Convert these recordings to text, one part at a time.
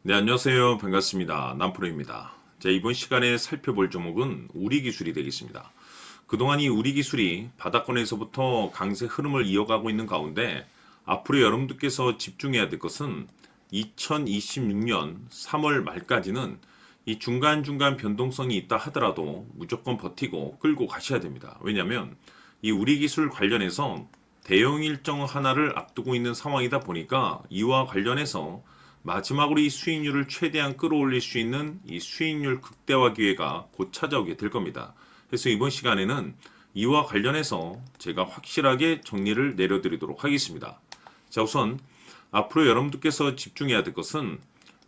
네, 안녕하세요. 반갑습니다. 남프로입니다. 자, 이번 시간에 살펴볼 종목은 우리기술이 되겠습니다. 그동안 이 우리기술이 바닥권에서부터 강세 흐름을 이어가고 있는 가운데 앞으로 여러분들께서 집중해야 될 것은 2026년 3월 말까지는 이 중간중간 변동성이 있다 하더라도 무조건 버티고 끌고 가셔야 됩니다. 왜냐하면 이 우리기술 관련해서 대형 일정 하나를 앞두고 있는 상황이다 보니까 이와 관련해서 마지막으로 이 수익률을 최대한 끌어올릴 수 있는 이 수익률 극대화 기회가 곧 찾아오게 될 겁니다. 그래서 이번 시간에는 이와 관련해서 제가 확실하게 정리를 내려드리도록 하겠습니다. 자, 우선 앞으로 여러분들께서 집중해야 될 것은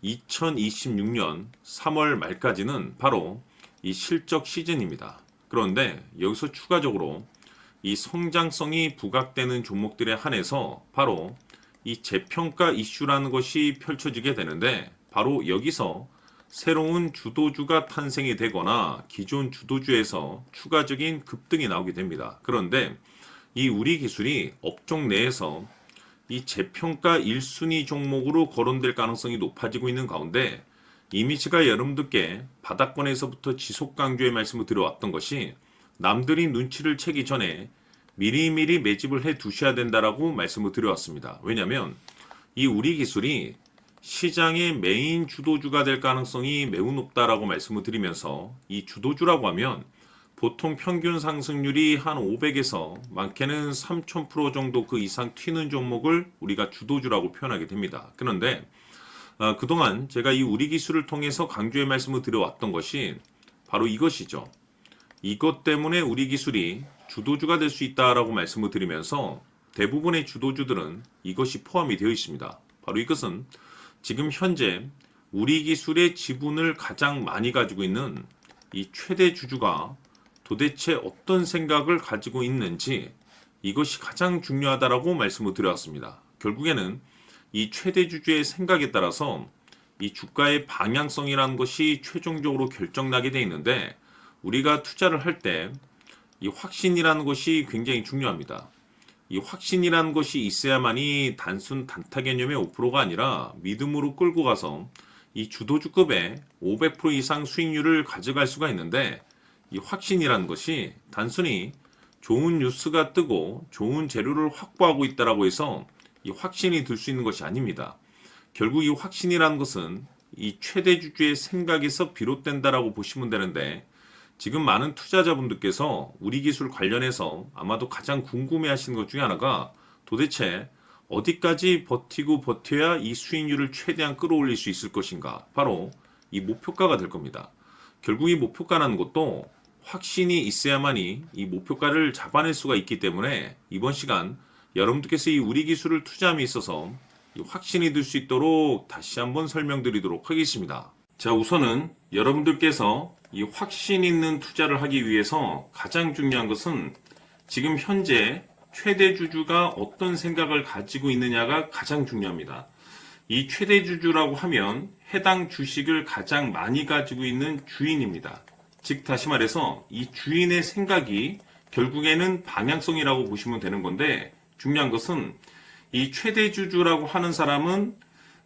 2026년 3월 말까지는 바로 이 실적 시즌입니다. 그런데 여기서 추가적으로 이 성장성이 부각되는 종목들에 한해서 바로 이 재평가 이슈라는 것이 펼쳐지게 되는데 바로 여기서 새로운 주도주가 탄생이 되거나 기존 주도주에서 추가적인 급등이 나오게 됩니다. 그런데 이 우리 기술이 업종 내에서 이 재평가 1순위 종목으로 거론될 가능성이 높아지고 있는 가운데 이미 제가 여러분들께 바닥권에서부터 지속 강조의 말씀을 드려왔던 것이 남들이 눈치를 채기 전에 미리미리 매집을 해 두셔야 된다라고 말씀을 드려왔습니다. 왜냐하면 이 우리 기술이 시장의 메인 주도주가 될 가능성이 매우 높다라고 말씀을 드리면서 이 주도주라고 하면 보통 평균 상승률이 한 500에서 많게는 3000% 정도 그 이상 튀는 종목을 우리가 주도주라고 표현하게 됩니다. 그런데 그동안 제가 이 우리 기술을 통해서 강조의 말씀을 드려왔던 것이 바로 이것이죠. 이것 때문에 우리 기술이 주도주가 될 수 있다라고 말씀을 드리면서 대부분의 주도주들은 이것이 포함이 되어 있습니다. 바로 이것은 지금 현재 우리 기술의 지분을 가장 많이 가지고 있는 이 최대 주주가 도대체 어떤 생각을 가지고 있는지 이것이 가장 중요하다라고 말씀을 드렸습니다. 결국에는 이 최대 주주의 생각에 따라서 이 주가의 방향성이라는 것이 최종적으로 결정나게 되어 있는데 우리가 투자를 할 때 이 확신이라는 것이 굉장히 중요합니다. 이 확신이라는 것이 있어야만이 단순 단타 개념의 5%가 아니라 믿음으로 끌고 가서 이 주도주급의 500% 이상 수익률을 가져갈 수가 있는데 이 확신이라는 것이 단순히 좋은 뉴스가 뜨고 좋은 재료를 확보하고 있다라고 해서 이 확신이 들 수 있는 것이 아닙니다. 결국 이 확신이라는 것은 이 최대 주주의 생각에서 비롯된다라고 보시면 되는데 지금 많은 투자자분들께서 우리 기술 관련해서 아마도 가장 궁금해 하시는 것 중에 하나가 도대체 어디까지 버티고 버텨야 이 수익률을 최대한 끌어올릴 수 있을 것인가? 바로 이 목표가가 될 겁니다. 결국 이 목표가라는 것도 확신이 있어야만이 이 목표가를 잡아낼 수가 있기 때문에 이번 시간 여러분들께서 이 우리 기술을 투자함에 있어서 이 확신이 들 수 있도록 다시 한번 설명드리도록 하겠습니다. 자, 우선은 여러분들께서 이 확신 있는 투자를 하기 위해서 가장 중요한 것은 지금 현재 최대 주주가 어떤 생각을 가지고 있느냐가 가장 중요합니다. 이 최대 주주라고 하면 해당 주식을 가장 많이 가지고 있는 주인입니다. 즉 다시 말해서 이 주인의 생각이 결국에는 방향성이라고 보시면 되는 건데 중요한 것은 이 최대 주주라고 하는 사람은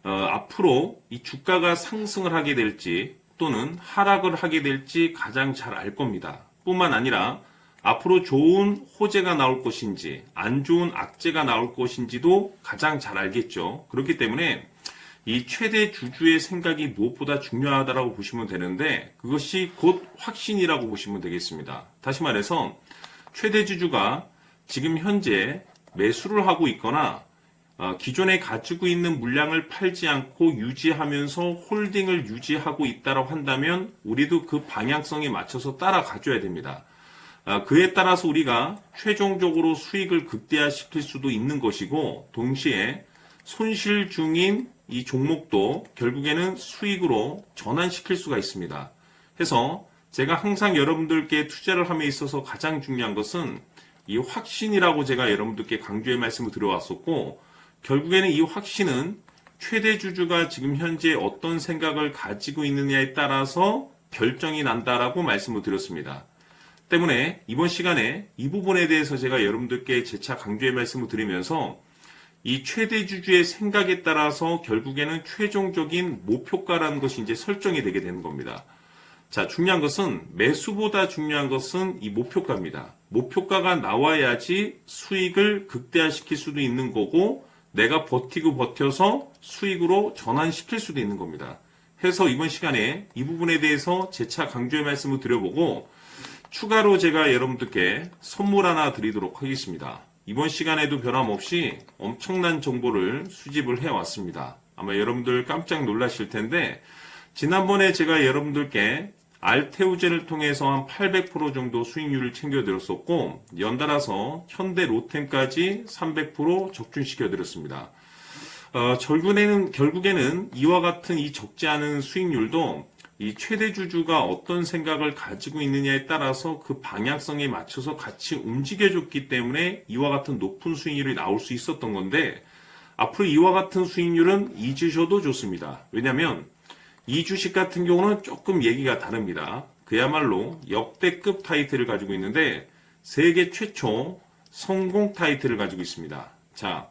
앞으로 이 주가가 상승을 하게 될지 또는 하락을 하게 될지 가장 잘 알 겁니다. 뿐만 아니라 앞으로 좋은 호재가 나올 것인지 안 좋은 악재가 나올 것인지도 가장 잘 알겠죠. 그렇기 때문에 이 최대 주주의 생각이 무엇보다 중요하다고 보시면 되는데 그것이 곧 확신이라고 보시면 되겠습니다. 다시 말해서 최대 주주가 지금 현재 매수를 하고 있거나 기존에 가지고 있는 물량을 팔지 않고 유지하면서 홀딩을 유지하고 있다고 한다면 우리도 그 방향성에 맞춰서 따라가줘야 됩니다. 그에 따라서 우리가 최종적으로 수익을 극대화시킬 수도 있는 것이고 동시에 손실 중인 이 종목도 결국에는 수익으로 전환시킬 수가 있습니다. 해서 제가 항상 여러분들께 투자를 함에 있어서 가장 중요한 것은 이 확신이라고 제가 여러분들께 강조의 말씀을 드려왔었고 결국에는 이 확신은 최대 주주가 지금 현재 어떤 생각을 가지고 있느냐에 따라서 결정이 난다라고 말씀을 드렸습니다. 때문에 이번 시간에 이 부분에 대해서 제가 여러분들께 재차 강조의 말씀을 드리면서 이 최대 주주의 생각에 따라서 결국에는 최종적인 목표가라는 것이 이제 설정이 되게 되는 겁니다. 자, 중요한 것은 매수보다 중요한 것은 이 목표가입니다. 목표가가 나와야지 수익을 극대화시킬 수도 있는 거고 내가 버티고 버텨서 수익으로 전환시킬 수도 있는 겁니다. 해서 이번 시간에 이 부분에 대해서 재차 강조의 말씀을 드려보고 추가로 제가 여러분들께 선물 하나 드리도록 하겠습니다. 이번 시간에도 변함없이 엄청난 정보를 수집을 해왔습니다. 아마 여러분들 깜짝 놀라실 텐데 지난번에 제가 여러분들께 알테우제를 통해서 한 800% 정도 수익률을 챙겨드렸었고 연달아서 현대 로템까지 300% 적중시켜드렸습니다. 결국에는 이와 같은 이 적지 않은 수익률도 이 최대 주주가 어떤 생각을 가지고 있느냐에 따라서 그 방향성에 맞춰서 같이 움직여줬기 때문에 이와 같은 높은 수익률이 나올 수 있었던 건데 앞으로 이와 같은 수익률은 잊으셔도 좋습니다. 왜냐하면 이 주식 같은 경우는 조금 얘기가 다릅니다. 그야말로 역대급 타이틀을 가지고 있는데 세계 최초 성공 타이틀을 가지고 있습니다. 자,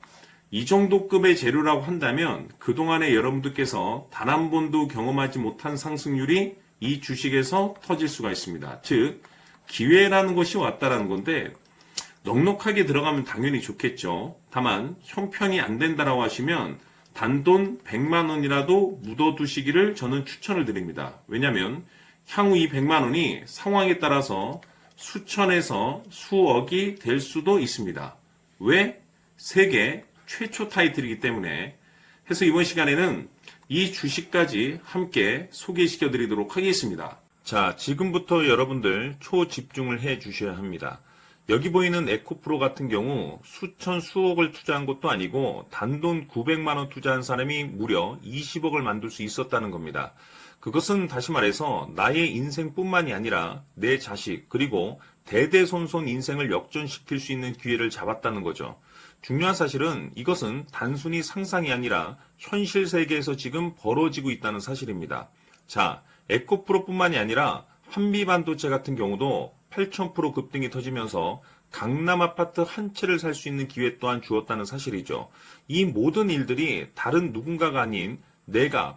이 정도 급의 재료라고 한다면 그동안에 여러분들께서 단 한 번도 경험하지 못한 상승률이 이 주식에서 터질 수가 있습니다. 즉 기회라는 것이 왔다라는 건데 넉넉하게 들어가면 당연히 좋겠죠. 다만 형편이 안 된다라고 하시면 단돈 100만 원이라도 묻어두시기를 저는 추천을 드립니다. 왜냐하면 향후 이 100만 원이 상황에 따라서 수천에서 수억이 될 수도 있습니다. 왜? 세계 최초 타이틀이기 때문에 해서 이번 시간에는 이 주식까지 함께 소개시켜 드리도록 하겠습니다. 자, 지금부터 여러분들 초집중을 해 주셔야 합니다. 여기 보이는 에코프로 같은 경우 수천 수억을 투자한 것도 아니고 단돈 900만 원 투자한 사람이 무려 20억을 만들 수 있었다는 겁니다. 그것은 다시 말해서 나의 인생뿐만이 아니라 내 자식 그리고 대대손손 인생을 역전시킬 수 있는 기회를 잡았다는 거죠. 중요한 사실은 이것은 단순히 상상이 아니라 현실 세계에서 지금 벌어지고 있다는 사실입니다. 자, 에코프로뿐만이 아니라 한미반도체 같은 경우도 8,000% 급등이 터지면서 강남 아파트 한 채를 살 수 있는 기회 또한 주었다는 사실이죠. 이 모든 일들이 다른 누군가가 아닌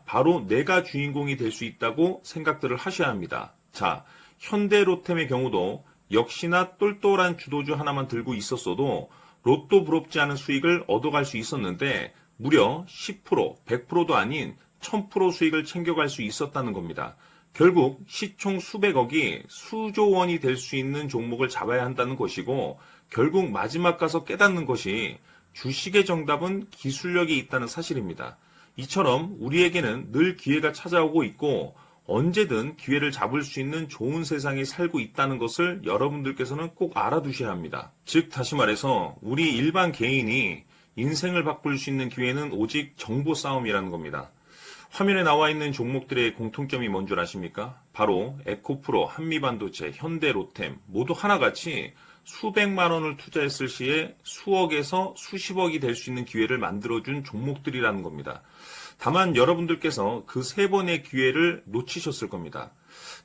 바로 내가 주인공이 될 수 있다고 생각들을 하셔야 합니다. 자, 현대로템의 경우도 역시나 똘똘한 주도주 하나만 들고 있었어도 로또 부럽지 않은 수익을 얻어갈 수 있었는데 무려 10%, 100%도 아닌 1000% 수익을 챙겨갈 수 있었다는 겁니다. 결국 시총 수백억이 수조 원이 될 수 있는 종목을 잡아야 한다는 것이고 결국 마지막 가서 깨닫는 것이 주식의 정답은 기술력이 있다는 사실입니다. 이처럼 우리에게는 늘 기회가 찾아오고 있고 언제든 기회를 잡을 수 있는 좋은 세상에 살고 있다는 것을 여러분들께서는 꼭 알아두셔야 합니다. 즉 다시 말해서 우리 일반 개인이 인생을 바꿀 수 있는 기회는 오직 정보 싸움이라는 겁니다. 화면에 나와 있는 종목들의 공통점이 뭔 줄 아십니까? 바로 에코프로, 한미반도체, 현대로템 모두 하나같이 수백만 원을 투자했을 시에 수억에서 수십억이 될 수 있는 기회를 만들어준 종목들이라는 겁니다. 다만 여러분들께서 그 세 번의 기회를 놓치셨을 겁니다.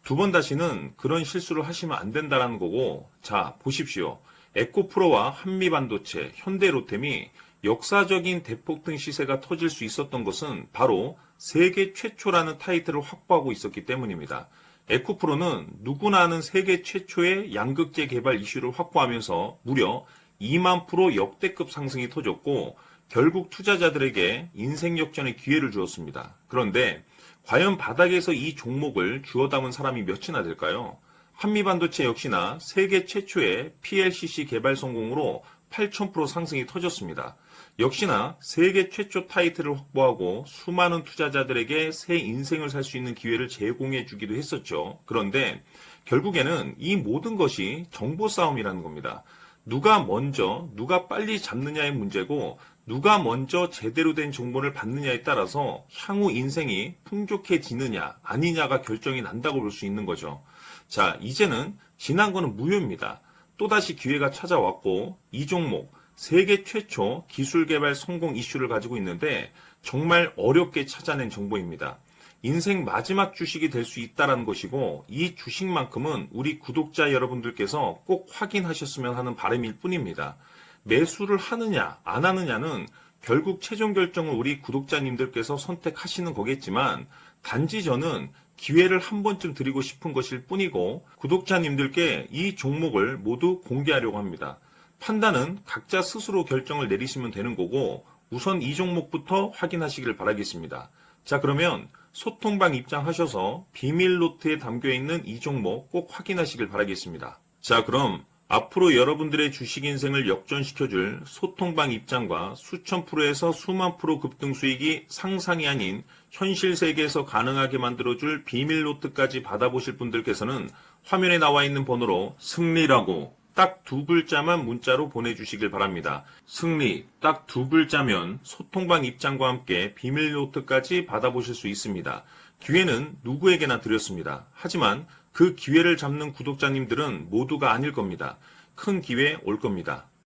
두 번 다시는 그런 실수를 하시면 안 된다는 거고 자 보십시오. 에코프로와 한미반도체, 현대로템이 역사적인 대폭등 시세가 터질 수 있었던 것은 바로 세계 최초라는 타이틀을 확보하고 있었기 때문입니다. 에코프로는 누구나 아는 세계 최초의 양극재 개발 이슈를 확보하면서 무려 2만 프로 역대급 상승이 터졌고 결국 투자자들에게 인생 역전의 기회를 주었습니다. 그런데 과연 바닥에서 이 종목을 주워 담은 사람이 몇이나 될까요? 한미반도체 역시나 세계 최초의 PLCC 개발 성공으로 8,000% 상승이 터졌습니다. 역시나 세계 최초 타이틀을 확보하고 수많은 투자자들에게 새 인생을 살 수 있는 기회를 제공해 주기도 했었죠. 그런데 결국에는 이 모든 것이 정보 싸움이라는 겁니다. 누가 먼저, 누가 빨리 잡느냐의 문제고 누가 먼저 제대로 된 정보를 받느냐에 따라서 향후 인생이 풍족해지느냐 아니냐가 결정이 난다고 볼 수 있는 거죠. 자, 이제는 지난 거는 무효입니다. 또다시 기회가 찾아왔고 이 종목 세계 최초 기술 개발 성공 이슈를 가지고 있는데 정말 어렵게 찾아낸 정보입니다. 인생 마지막 주식이 될 수 있다는 것이고 이 주식만큼은 우리 구독자 여러분들께서 꼭 확인하셨으면 하는 바람일 뿐입니다. 매수를 하느냐 안 하느냐는 결국 최종 결정을 우리 구독자님들께서 선택하시는 거겠지만 단지 저는 기회를 한 번쯤 드리고 싶은 것일 뿐이고 구독자님들께 이 종목을 모두 공개하려고 합니다. 판단은 각자 스스로 결정을 내리시면 되는 거고 우선 이 종목부터 확인하시길 바라겠습니다. 자, 그러면 소통방 입장하셔서 비밀 노트에 담겨있는 이 종목 꼭 확인하시길 바라겠습니다. 자, 그럼 앞으로 여러분들의 주식 인생을 역전시켜줄 소통방 입장과 수천 프로에서 수만 프로 급등 수익이 상상이 아닌 현실 세계에서 가능하게 만들어줄 비밀 노트까지 받아보실 분들께서는 화면에 나와 있는 번호로 승리라고 딱 두 글자만 문자로 보내주시길 바랍니다. 승리 딱 두 글자면 소통방 입장과 함께 비밀 노트까지 받아보실 수 있습니다. 기회는 누구에게나 드렸습니다. 하지만 그 기회를 잡는 구독자님들은 모두가 아닐 겁니다. 큰 기회 올 겁니다.